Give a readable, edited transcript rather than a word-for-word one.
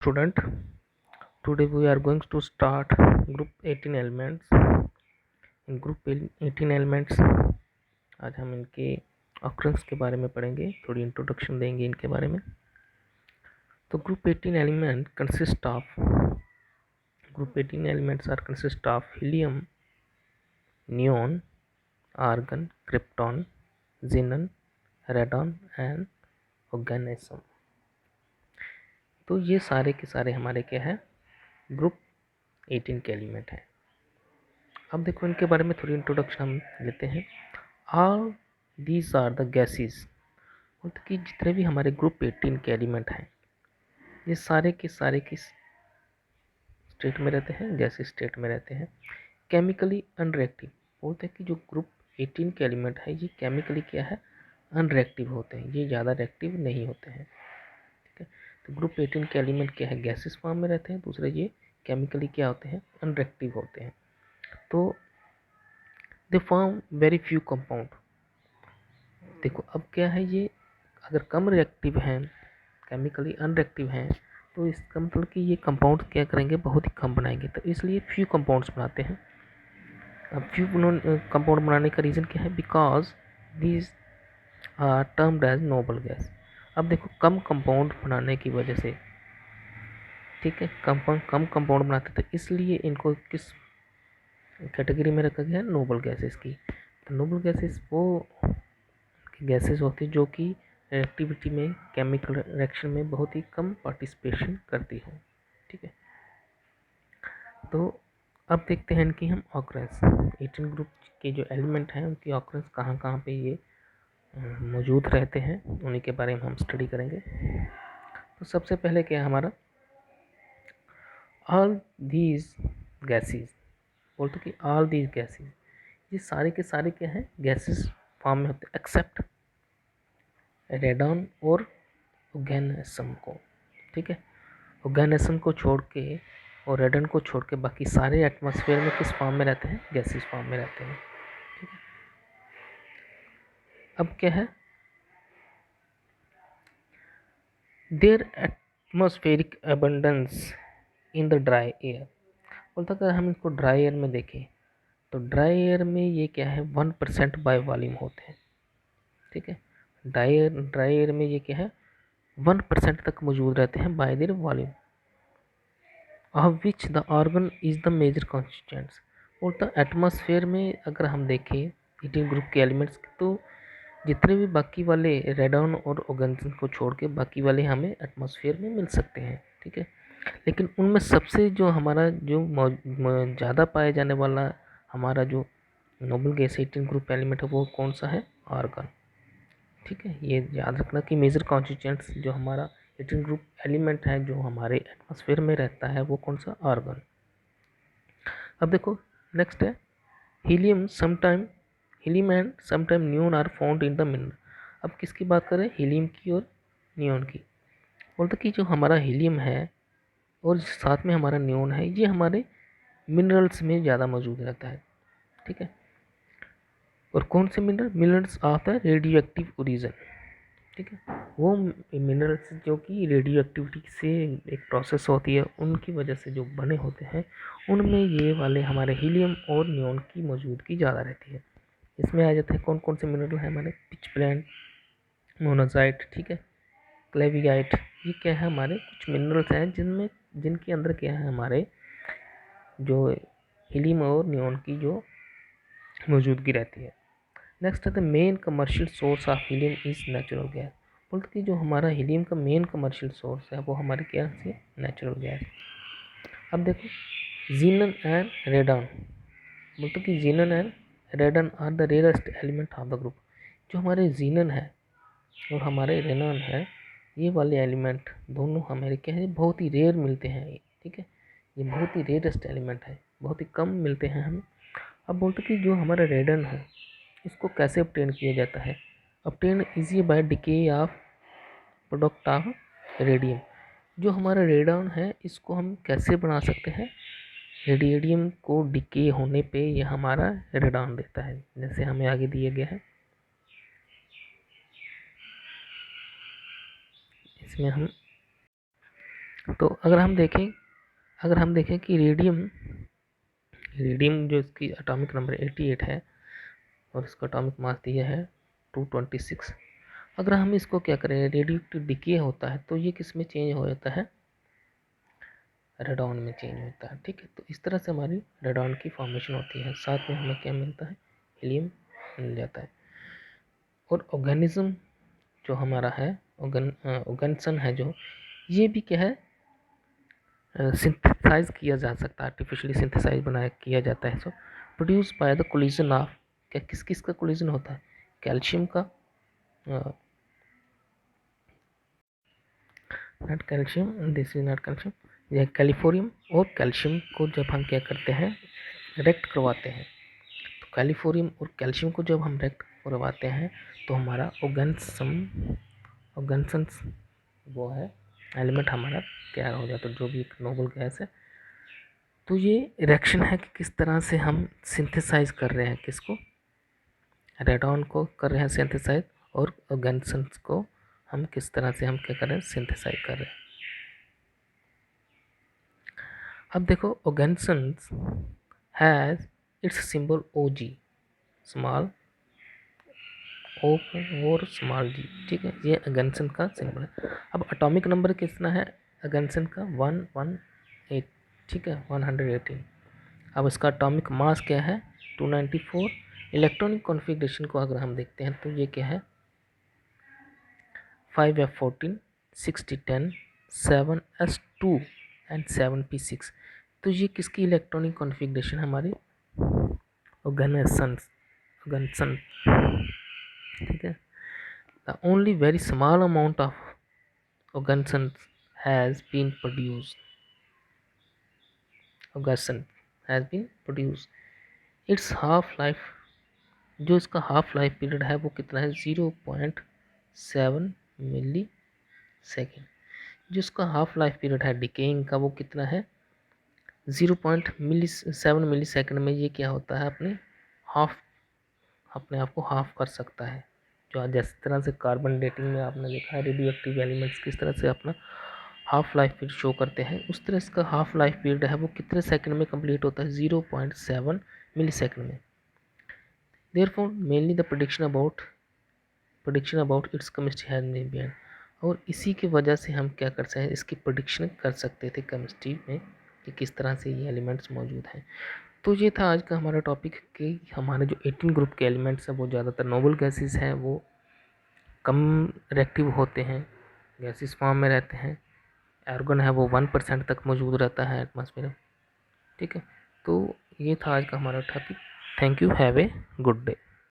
Student, today we are going to start group 18 elements. In group 18 elements आज हम इनके occurrence के बारे में पढ़ेंगे, थोड़ी इंट्रोडक्शन देंगे इनके बारे में। तो group 18 elements are consist of helium, neon, argon, krypton, xenon, radon and oganesson। तो ये सारे के सारे हमारे क्या है, ग्रुप 18 के एलिमेंट हैं। अब देखो इनके बारे में थोड़ी इंट्रोडक्शन हम लेते हैं। All these are the gases, मतलब कि जितने भी हमारे ग्रुप 18 के एलिमेंट हैं ये सारे के सारे किस स्टेट में रहते हैं, गैसेस स्टेट में रहते हैं। केमिकली अनरिएक्टिव, बोलते हैं कि जो ग्रुप 18 के एलिमेंट है ये केमिकली क्या है, अनरिएक्टिव होते हैं, ये ज़्यादा रिएक्टिव नहीं होते हैं। ठीक है, तो ग्रुप 18 के एलिमेंट क्या है, गैसेस फॉर्म में रहते हैं। दूसरे ये केमिकली क्या होते हैं, अनरिएक्टिव होते हैं। तो they form very few compound. देखो अब क्या है, ये अगर कम रिएक्टिव हैं, केमिकली अनरिएक्टिव हैं, तो इसका मतलब कि ये कंपाउंड क्या करेंगे, बहुत ही कम बनाएंगे। तो इसलिए फ्यू कंपाउंड्स बनाते हैं। अब फ्यू कंपाउंड बनाने का रीज़न क्या है, because these are termed as noble gas. अब देखो कम कंपाउंड बनाने की वजह से, ठीक है, कम कंपाउंड बनाते थे, इसलिए इनको किस कैटेगरी में रखा गया है, नोबल गैसेस की। तो नोबल गैसेस वो गैसेस होती है जो कि रिएक्टिविटी में, केमिकल रिएक्शन में बहुत ही कम पार्टिसिपेशन करती हो। ठीक है, तो अब देखते हैं इनकी हम ऑकरेंस। 18 ग्रुप के जो एलिमेंट हैं उनकी ऑकरेंस कहाँ कहाँ पे ये मौजूद रहते हैं, उन्हीं के बारे में हम स्टडी करेंगे। तो सबसे पहले क्या है हमारा, ऑल दीज गैसेस, बोलते कि ऑल दीज गैसेस, ये सारे के सारे क्या हैं, गैसेस फॉर्म में होते हैं एक्सेप्ट रेडॉन और ओगेनेसम को। ठीक है, ओगेनेसम को छोड़ के और रेडन को छोड़ के बाकी सारे एटमॉस्फेयर में किस फॉर्म में रहते हैं, गैसेस फॉर्म में रहते हैं। ठीक है, अब क्या है, their atmospheric abundance in the dry air. बोलता अगर हम इसको ड्राई एयर में देखें तो ड्राई एयर में ये क्या है, 1% बाय वॉल्यूम होते हैं। ठीक है, ड्राई एयर में ये क्या है, 1% तक मौजूद रहते हैं by their volume, of which the argon is the major constituents. बोलता एटमॉस्फेयर में अगर हम देखें 18 ग्रुप के एलिमेंट्स, तो जितने भी बाकी वाले रेडॉन और ओगेनेसन को छोड़ के बाकी वाले हमें एटमॉस्फेयर में मिल सकते हैं। ठीक है, लेकिन उनमें सबसे जो हमारा जो ज़्यादा पाया जाने वाला हमारा जो नोबल गैस 18 ग्रुप एलिमेंट है वो कौन सा है, आर्गन। ठीक है, ये याद रखना कि मेजर कॉन्स्टिट्यूएंट्स जो हमारा 18 ग्रुप एलिमेंट है जो हमारे एटमॉस्फेयर में रहता है वो कौन सा, आर्गन। अब देखो नेक्स्ट है helium and sometime neon are found in the mineral. अब किसकी बात करें, हीलियम की और नियोन की। बोलते कि जो हमारा हीलियम है और साथ में हमारा नियोन है ये हमारे मिनरल्स में ज़्यादा मौजूद रहता है। ठीक है, और कौन से मिनरल्स आता है, रेडियो एक्टिव ओरिजिन। ठीक है, वो मिनरल्स जो कि रेडियो एक्टिविटी से एक प्रोसेस होती है उनकी वजह से जो बने होते हैं, उनमें ये वाले हमारे हीलियम और नियोन की मौजूदगी ज़्यादा रहती है। इसमें आ जाते हैं कौन कौन से मिनरल हैं हमारे, पिचब्लेंड, मोनाजाइट, ठीक है, क्लेवियाइट। ये क्या है, हमारे कुछ मिनरल्स हैं जिनके अंदर क्या है, हमारे जो हीलियम और नियोन की जो मौजूदगी रहती है। नेक्स्ट है the main commercial source of helium is natural gas. बोलते कि जो हमारा हीलियम का मेन कमर्शियल सोर्स है वो हमारे क्या से, नेचुरल गैस। अब देखो जीनन एंड रेडन, बोलते कि xenon and radon are the rarest element of the group. जो हमारे जीनन है और हमारे रेनन है, ये वाले एलिमेंट दोनों हमारे क्या है, बहुत ही रेयर मिलते हैं। ठीक है, ये बहुत ही रेयरेस्ट एलिमेंट है, बहुत ही कम मिलते हैं हमें। अब बोलते कि जो हमारा रेडन है इसको कैसे ऑब्टेन किया जाता है, obtain easy by decay of product of radium. जो हमारा रेडन है इसको हम कैसे बना सकते हैं, रेडियम को डिके होने पे यह हमारा रेडन देता है, जैसे हमें आगे दिया गया है। इसमें हम तो अगर हम देखें कि रेडियम जो इसकी एटॉमिक नंबर 88 है और इसका एटॉमिक मास दिया है 226। अगर हम इसको क्या करें, रेडियो एक्टिव डिके होता है तो ये किस में चेंज हो जाता है, रेडॉन में चेंज होता है। ठीक है, तो इस तरह से हमारी रेडॉन की फॉर्मेशन होती है। साथ में हमें क्या मिलता है, हीलियम मिल जाता है। और ऑर्गेनिज्म जो हमारा है, ऑर्गेनिज्म है जो, ये भी क्या है, सिंथेसाइज किया जा सकता है, आर्टिफिशियली सिंथेसाइज बनाया किया जाता है। So produce by the collision of, क्या किस किस का कोलिजन होता है, कैल्शियम का, not calcium, this is not calcium, यह कैलिफोरियम और कैल्शियम को जब हम क्या करते हैं, रेक्ट करवाते हैं, तो कैलिफोरियम और कैल्शियम को जब हम रेक्ट करवाते हैं तो हमारा ऑर्गेन्सन्स वो है एलिमेंट हमारा तैयार हो जाता है, जो भी एक नोबल गैस है। तो ये रिएक्शन है कि किस तरह से हम सिंथेसाइज कर रहे हैं, किसको, रेडॉन को कर रहे हैं सिंथेसाइज, और ऑर्गेन्सन्स को हम किस तरह से हम क्या कर रहे हैं, सिंथेसाइज कर रहे हैं। अब देखो, oganesson has its symbol OG, small O और स्मॉल जी। ठीक है, ये ऑर्गेन्सन का सिंबल है। अब एटॉमिक नंबर कितना है ऑर्गेन्सन का, 118। ठीक है, 118। अब इसका एटॉमिक मास क्या है, 294। इलेक्ट्रॉनिक कॉन्फ़िगरेशन को अगर हम देखते हैं तो ये क्या है, 5f14, 6010, 7s2 एंड 7p6। तो ये किसकी इलेक्ट्रॉनिक कॉन्फ़िगरेशन हमारी, ऑर्गेन्सन। ठीक है, the only very small amount of oganesson has been produced, oganesson has been produced. Its half life, जो इसका हाफ लाइफ पीरियड है वो कितना है, 0.7 मिली सेकेंड। जो इसका हाफ लाइफ पीरियड है डिकेइंग का वो कितना है, 0.7 मिली सेकेंड में ये क्या होता है, अपने आप को हाफ कर सकता है। जो जिस तरह से कार्बन डेटिंग में आपने देखा है रेडियो एक्टिव एलिमेंट्स किस तरह से अपना हाफ लाइफ पीरियड शो करते हैं, उस तरह इसका हाफ लाइफ पीरियड है वो कितने सेकंड में कंप्लीट होता है, 0.7 मिली सेकेंड में। Therefore mainly the prediction about its chemistry has been behind। और इसी की वजह से हम क्या कर सकते हैं, इसकी प्रोडिक्शन कर सकते थे केमिस्ट्री में कि किस तरह से ये एलिमेंट्स मौजूद हैं। तो ये था आज का हमारा टॉपिक कि हमारे जो 18 ग्रुप के एलिमेंट्स हैं वो ज़्यादातर नोबल गैसेस हैं, वो कम रिएक्टिव होते हैं, गैसेस फॉर्म में रहते हैं। आर्गन है वो 1% तक मौजूद रहता है एटमॉस्फेयर में। ठीक है, तो ये था आज का हमारा topic. Thank you, have a good day.